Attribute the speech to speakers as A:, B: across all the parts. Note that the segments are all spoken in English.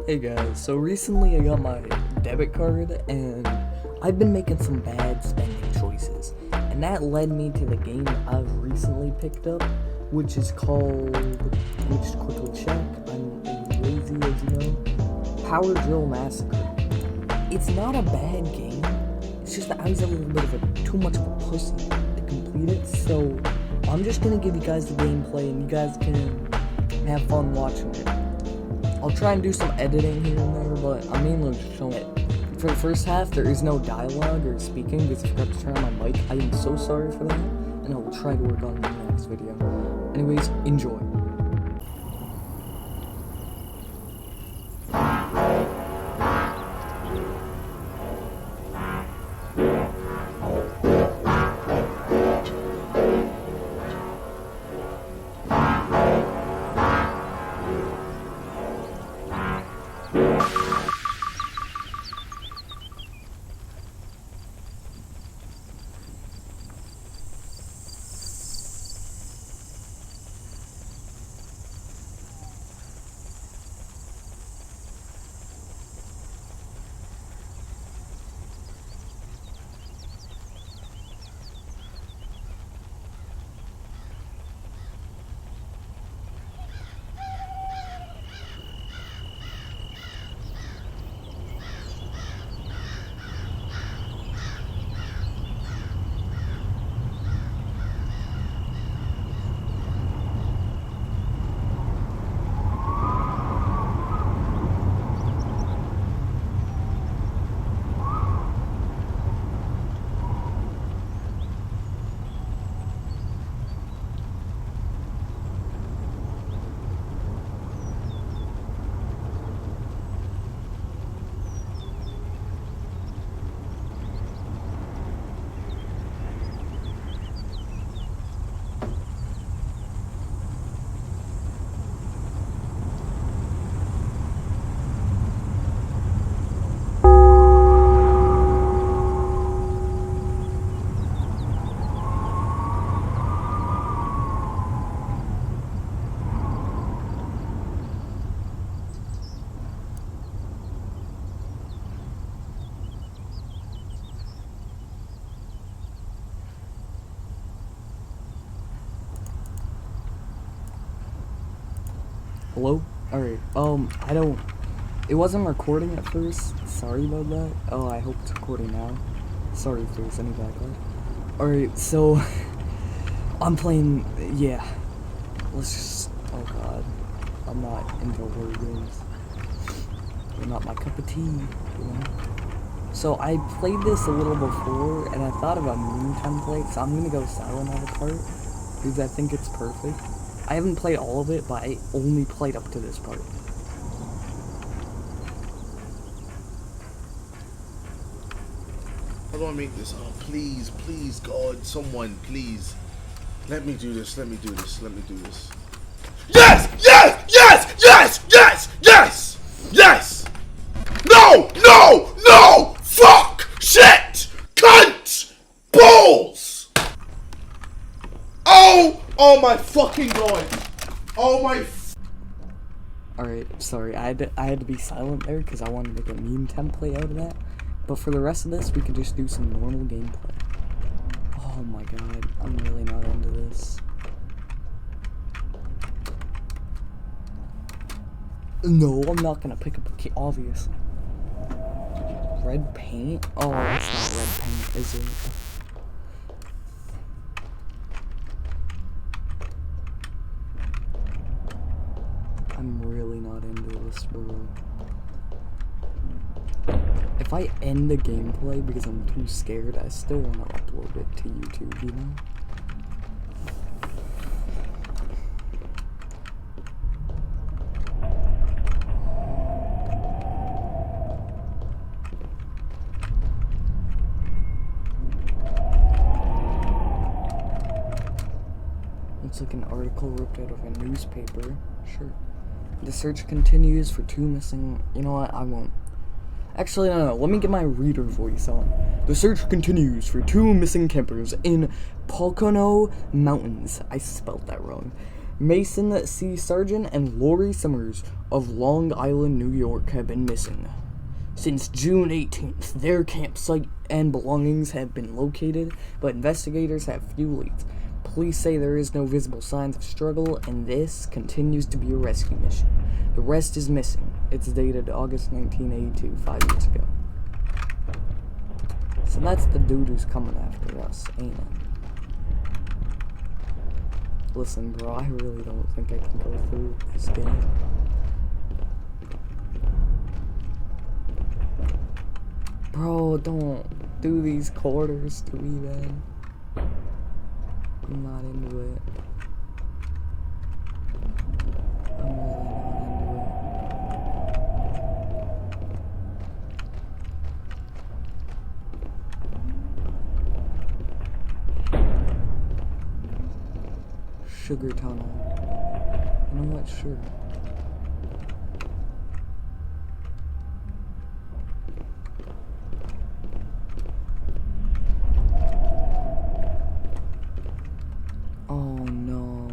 A: Hey guys, so recently I got my debit card and I've been making some bad spending choices, and that led me to the game I've recently picked up, which is called, let me just quickly check, I'm lazy as you know, Power Drill Massacre. It's not a bad game, it's just that I was a little bit of too much of a pussy to complete it, so I'm just gonna give you guys the gameplay and you guys can have fun watching it. I'll try and do some editing here and there, but I'm mainly just showing it. For the first half, there is no dialogue or speaking because I forgot to turn on my mic. I am so sorry for that, and I will try to work on it in the next video. Anyways, enjoy. Hello? Alright, it wasn't recording at first, sorry about that. Oh, I hope it's recording now. Sorry if there's any backlash. Alright, so, I'm playing, yeah, let's just, oh god, I'm not into horror games. They're not my cup of tea, you know? So, I played this a little before, and I thought of a meme template, so I'm gonna go silent on the part, because I think it's perfect. I haven't played all of it, but I only played up to this part.
B: How do I make this? Oh, please, please, God, someone, please. Let me do this, let me do this, let me do this. Yes! Yes! Yes! Yes! Yes! Yes! Yes! No! No! No! Fuck! Shit! Cunt! Balls! Oh! Oh my fucking God! Oh my...
A: Alright, sorry, I had to be silent there because I wanted to make a meme template out of that. But for the rest of this, we can just do some normal gameplay. Oh my god, I'm really not into this. No, I'm not gonna pick up a key, obvious. Red paint? Oh, it's not red paint, is it? I'm really not into this, bro. If I end the gameplay because I'm too scared, I still want to upload it to YouTube, you know? Looks like an article ripped out of a newspaper. Sure. The search continues for two missing... You know what? I won't. Actually, no. Let me get my reader voice on. The search continues for two missing campers in Pocono Mountains. I spelled that wrong. Mason C. Sargent and Lori Summers of Long Island, New York have been missing. Since June 18th, their campsite and belongings have been located, but investigators have few leads. Police say there is no visible signs of struggle, and this continues to be a rescue mission. The rest is missing. It's dated August 1982, 5 years ago. So that's the dude who's coming after us, ain't it? Listen, bro, I really don't think I can go through this game. Bro, don't do these quarters to me, man. I'm not into it. I'm really not into it. Sugar tunnel. You know what? Sure. Oh no.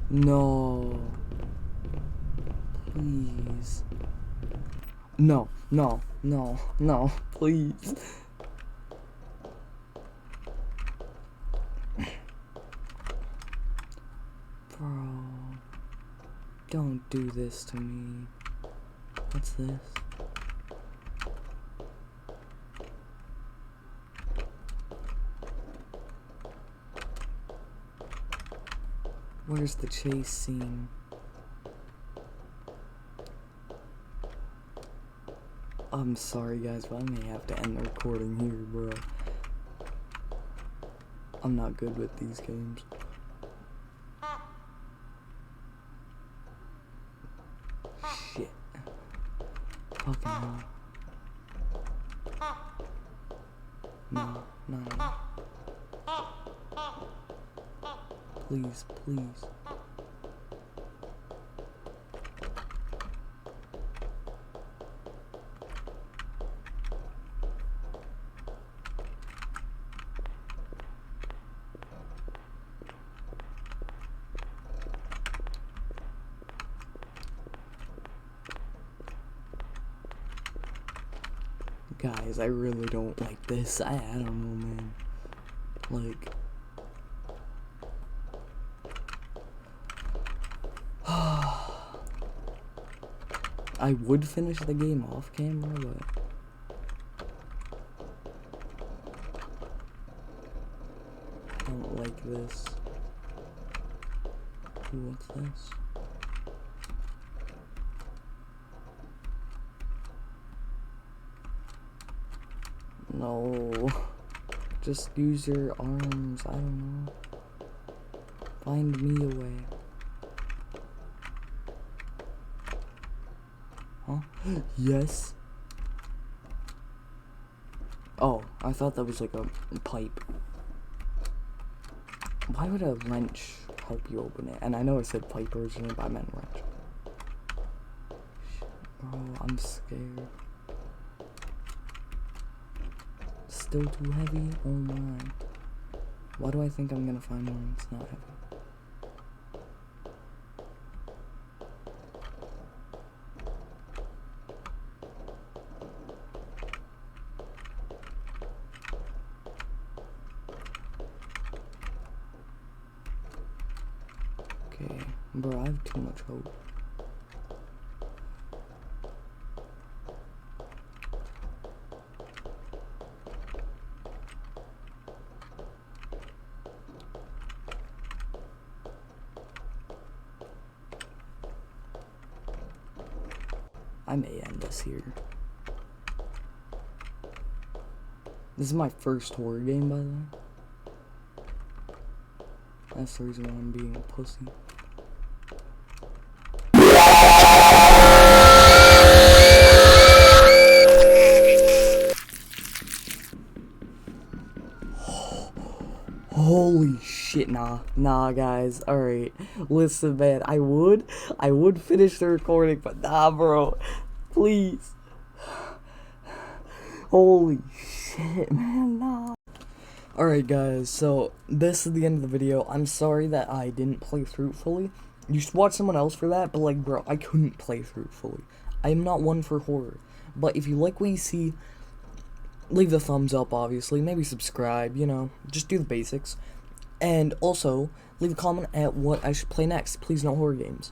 A: No. Please. No, no, no, no, please. Bro. Don't do this to me. What's this? Where's the chase scene? I'm sorry guys, but I may have to end the recording here, bro. I'm not good with these games. Shit. Fucking hell. No, no, no. Please, please. Guys, I really don't like this. I don't know, man. Like... I would finish the game off camera, but... I don't like this. Ooh, what's this? No. Just use your arms, I don't know. Find me a way. Huh? Yes. Oh, I thought that was like a pipe. Why would a wrench help you open it? And I know I said pipe originally, but I meant wrench. Bro, I'm scared. Still too heavy? Oh my. Why do I think I'm gonna find one that's not heavy? Okay, bro, I have too much hope. I may end this here. This is my first horror game, by the way. That's the reason why I'm being a pussy. Holy shit, nah guys, alright, listen man, I would finish the recording, but nah bro, please, holy shit. shit, man, nah. Alright guys, so this is the end of the video. I'm sorry that I didn't play through it fully. You should watch someone else for that, but like, bro, I couldn't play through it fully. I am not one for horror. But if you like what you see, leave a thumbs up, obviously. Maybe subscribe, you know, just do the basics. And also, leave a comment at what I should play next. Please, no horror games.